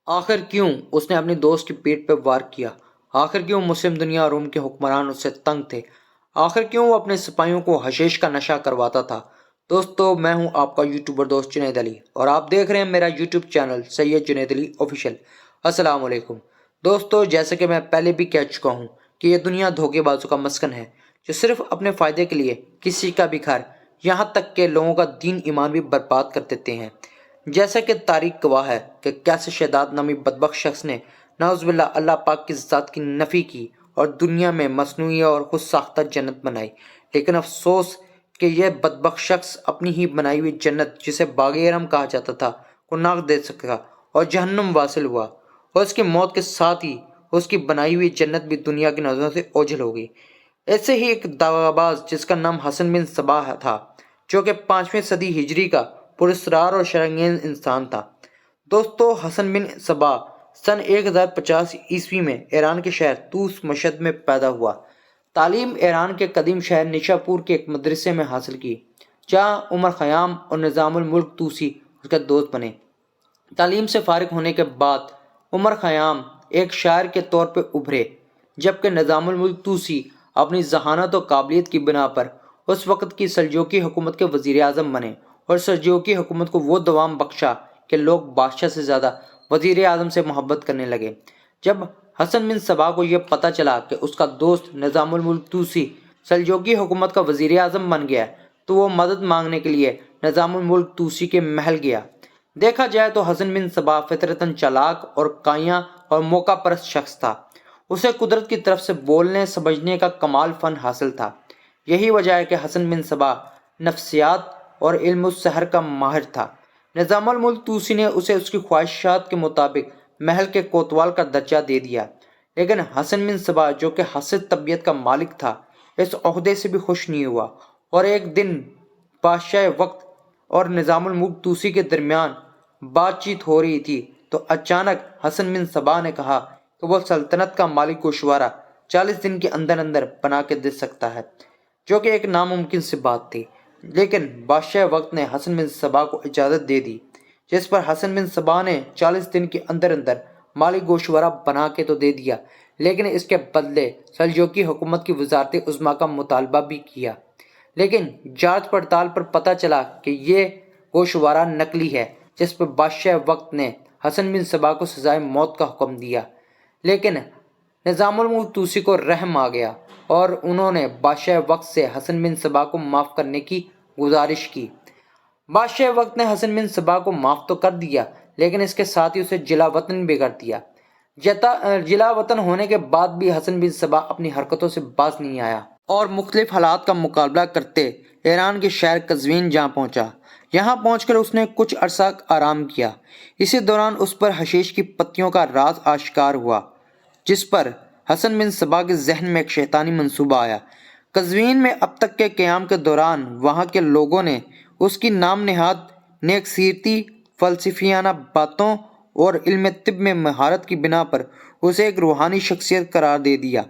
آخر کیوں اس نے اپنی دوست کی پیٹھ پہ وار کیا؟ آخر کیوں مسلم دنیا اور روم کے حکمران اس سے تنگ تھے؟ آخر کیوں وہ اپنے سپاہیوں کو حشیش کا نشہ کرواتا تھا؟ دوستو، میں ہوں آپ کا یوٹیوبر دوست جنید علی، اور آپ دیکھ رہے ہیں میرا یوٹیوب چینل سید جنید علی آفیشیل۔ السلام علیکم دوستو، جیسے کہ میں پہلے بھی کہہ چکا ہوں کہ یہ دنیا دھوکے بازوں کا مسکن ہے، جو صرف اپنے فائدے کے لیے کسی کا بھی گھر، یہاں تک کہ لوگوں کا دین ایمان بھی برباد کر دیتے ہیں۔ جیسا کہ تاریخ گواہ ہے کہ کیسے شہداد نامی بدبخت شخص نے نعوذ باللہ اللہ پاک کی ذات کی نفی کی اور دنیا میں مصنوعی اور خود ساختہ جنت بنائی، لیکن افسوس کہ یہ بدبخت شخص اپنی ہی بنائی ہوئی جنت، جسے باغ ارم کہا جاتا تھا، کو نہ دے سکا اور جہنم واصل ہوا، اور اس کی موت کے ساتھ ہی اس کی بنائی ہوئی جنت بھی دنیا کی نظروں سے اوجھل ہو گئی۔ ایسے ہی ایک دغا باز جس کا نام حسن بن صباح تھا، جو کہ 5ویں صدی ہجری کا پراسرار اور شرنگیز انسان تھا۔ دوستو، حسن بن صبا سن 1050 عیسوی میں ایران کے شہر توس مشہد میں پیدا ہوا۔ تعلیم ایران کے قدیم شہر نیشاپور کے ایک مدرسے میں حاصل کی، جہاں عمر خیام اور نظام الملک توسی اس کے دوست بنے۔ تعلیم سے فارغ ہونے کے بعد عمر خیام ایک شاعر کے طور پہ ابھرے، جبکہ نظام الملک توسی اپنی ذہانت و قابلیت کی بنا پر اس وقت کی سلجوقی حکومت کے وزیر اعظم بنے، اور سلجوقی حکومت کو وہ دوام بخشا کہ لوگ بادشاہ سے زیادہ وزیر اعظم سے محبت کرنے لگے۔ جب حسن بن صبا کو یہ پتہ چلا کہ اس کا دوست نظام الملک توسی سلجوقی حکومت کا وزیر اعظم بن گیا، تو وہ مدد مانگنے کے لیے نظام الملک توسی کے محل گیا۔ دیکھا جائے تو حسن بن صبا فطرتاً چالاک اور کائیاں اور موقع پرست شخص تھا۔ اسے قدرت کی طرف سے بولنے سمجھنے کا کمال فن حاصل تھا۔ یہی وجہ ہے کہ حسن بن صبا نفسیات اور علم السحر کا ماہر تھا۔ نظام الملک توسی نے اسے اس کی خواہشات کے مطابق محل کے کوتوال کا درجہ دے دیا، لیکن حسن بن صبا، جو کہ حسد طبیعت کا مالک تھا، اس عہدے سے بھی خوش نہیں ہوا، اور ایک دن بادشاہ وقت اور نظام الملک توسی کے درمیان بات چیت ہو رہی تھی تو اچانک حسن بن صبا نے کہا کہ وہ سلطنت کا مالک گوشوارہ 40 دن کے اندر اندر بنا کے دے سکتا ہے، جو کہ ایک ناممکن سی بات تھی۔ لیکن بادشاہ وقت نے حسن بن صبا کو اجازت دے دی، جس پر حسن بن صبا نے 40 دن کے اندر اندر مالک گوشوارہ بنا کے تو دے دیا، لیکن اس کے بدلے سلجوقی حکومت کی وزارت عظمیٰ کا مطالبہ بھی کیا۔ لیکن جانچ پڑتال پر پتہ چلا کہ یہ گوشوارہ نقلی ہے، جس پر بادشاہ وقت نے حسن بن صبا کو سزائے موت کا حکم دیا۔ لیکن نظام الملک توسی کو رحم آ گیا، اور انہوں نے بادشاہ وقت سے حسن بن صبا کو معاف کرنے کی گزارش کی۔ بادشاہ وقت نے حسن بن صبا کو معاف تو کر دیا، لیکن اس کے ساتھ ہی اسے جلا وطن بھی کر دیا۔ جلا وطن ہونے کے بعد بھی حسن بن صبا اپنی حرکتوں سے باز نہیں آیا، اور مختلف حالات کا مقابلہ کرتے ایران کے شہر قزوین جہاں پہنچا۔ یہاں پہنچ کر اس نے کچھ عرصہ آرام کیا۔ اسی دوران اس پر حشیش کی پتیوں کا راز آشکار ہوا، جس پر حسن بن صبا کے ذہن میں ایک شیطانی منصوبہ آیا۔ قزوین میں اب تک کے قیام کے دوران وہاں کے لوگوں نے اس کی نام نہاد نیک سیرتی، فلسفیانہ باتوں اور علم طب میں مہارت کی بنا پر اسے ایک روحانی شخصیت قرار دے دیا،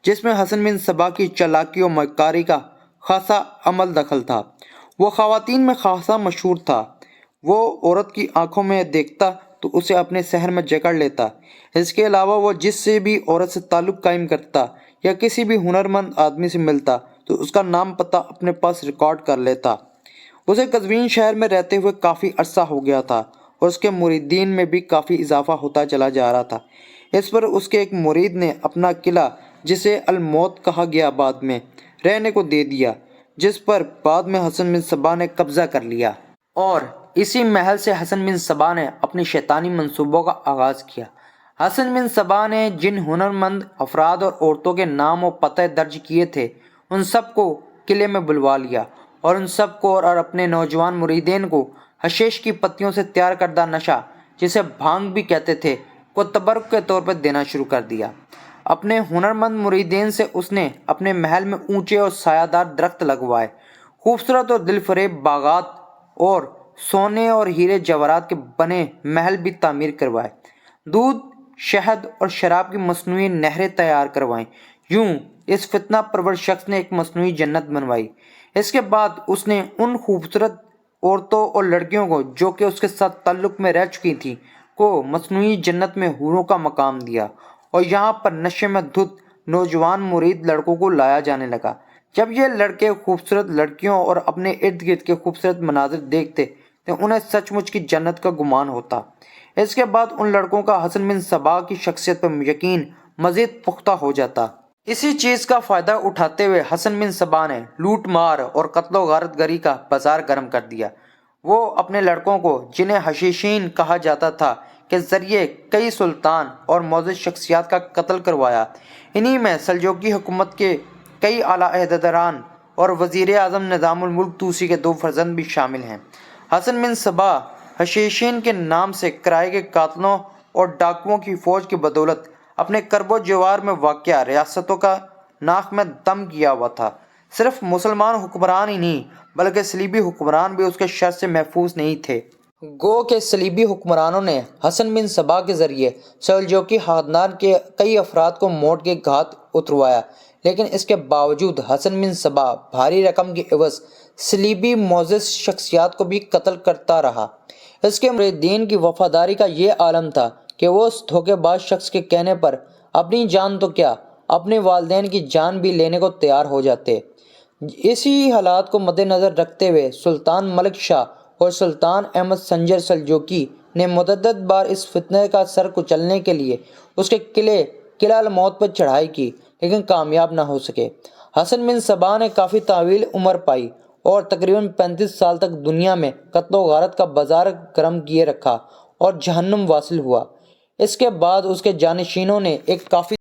جس میں حسن بن صبا کی چالاکی و مکاری کا خاصا عمل دخل تھا۔ وہ خواتین میں خاصا مشہور تھا۔ وہ عورت کی آنکھوں میں دیکھتا تو اسے اپنے سحر میں جکڑ لیتا۔ اس کے علاوہ وہ جس سے بھی عورت سے تعلق قائم کرتا یا کسی بھی ہنرمند آدمی سے ملتا تو اس کا نام پتہ اپنے پاس ریکارڈ کر لیتا۔ اسے قزوین شہر میں رہتے ہوئے کافی عرصہ ہو گیا تھا، اور اس کے مریدین میں بھی کافی اضافہ ہوتا چلا جا رہا تھا۔ اس پر اس کے ایک مرید نے اپنا قلعہ، جسے الموت کہا گیا، بعد میں رہنے کو دے دیا، جس پر بعد میں حسن بن صبا نے قبضہ کر لیا، اور اسی محل سے حسن بن صبا نے اپنی شیطانی منصوبوں کا آغاز کیا۔ حسن بن صبا نے جن ہنرمند افراد اور عورتوں کے نام و پتے درج کیے تھے، ان سب کو قلعے میں بلوا لیا، اور ان سب کو اور اپنے نوجوان مریدین کو حشیش کی پتیوں سے تیار کردہ نشہ، جسے بھانگ بھی کہتے تھے، کو تبرک کے طور پر دینا شروع کر دیا۔ اپنے ہنرمند مریدین سے اس نے اپنے محل میں اونچے اور سایہ دار درخت لگوائے، خوبصورت اور دل فریب باغات اور سونے اور ہیرے جواہرات کے بنے محل بھی تعمیر کروائے، دودھ، شہد اور شراب کی مصنوعی نہریں تیار کروائیں۔ یوں اس فتنہ پرور شخص نے ایک مصنوعی جنت بنوائی۔ اس کے بعد اس نے ان خوبصورت عورتوں اور لڑکیوں کو جو کہ اس کے ساتھ تعلق میں رہ چکی تھیں، کو مصنوعی جنت میں حوروں کا مقام دیا اور یہاں پر نشے میں دھت نوجوان مرید لڑکوں کو لایا جانے لگا۔ جب یہ لڑکے خوبصورت لڑکیوں اور اپنے ارد گرد کے خوبصورت مناظر دیکھتے تو انہیں سچ مچ کی جنت کا گمان ہوتا۔ اس کے بعد ان لڑکوں کا حسن بن صبا کی شخصیت پر یقین مزید پختہ ہو جاتا۔ اسی چیز کا فائدہ اٹھاتے ہوئے حسن بن صبا نے لوٹ مار اور قتل و غارت گری کا بازار گرم کر دیا۔ وہ اپنے لڑکوں کو، جنہیں حشیشین کہا جاتا تھا، کے ذریعے کئی سلطان اور معزز شخصیات کا قتل کروایا۔ انہی میں سلجوقی حکومت کے کئی اعلیٰ عہدیداران اور وزیر اعظم نظام الملک طوسی کے 2 فرزند بھی شامل ہیں۔ حسن بن صبا حشیشین کے نام سے کرائے کے قاتلوں اور ڈاکوؤں کی فوج کی بدولت اپنے کرب و جوار میں واقع ریاستوں کا ناک میں دم کیا ہوا تھا۔ صرف مسلمان حکمران ہی نہیں بلکہ صلیبی حکمران بھی اس کے شر سے محفوظ نہیں تھے۔ گو کہ صلیبی حکمرانوں نے حسن بن صبا کے ذریعے سلجوقی خاندان کے کئی افراد کو موت کے گھاٹ اتروایا، لیکن اس کے باوجود حسن بن صبا بھاری رقم کے عوض صلیبی معزز شخصیات کو بھی قتل کرتا رہا۔ اس کے مریدین کی وفاداری کا یہ عالم تھا کہ وہ اس دھوکے باز شخص کے کہنے پر اپنی جان تو کیا، اپنے والدین کی جان بھی لینے کو تیار ہو جاتے۔ اسی حالات کو مد نظر رکھتے ہوئے سلطان ملک شاہ اور سلطان احمد سنجر سلجوقی نے متعدد بار اس فتنے کا سر کچلنے کے لیے اس کے قلعہ الموت پر چڑھائی کی، لیکن کامیاب نہ ہو سکے۔ حسن بن صبا نے کافی طویل عمر پائی اور تقریباً 35 سال تک دنیا میں قتل و غارت کا بازار گرم کیے رکھا اور جہنم واصل ہوا۔ اس کے بعد اس کے جانشینوں نے ایک کافی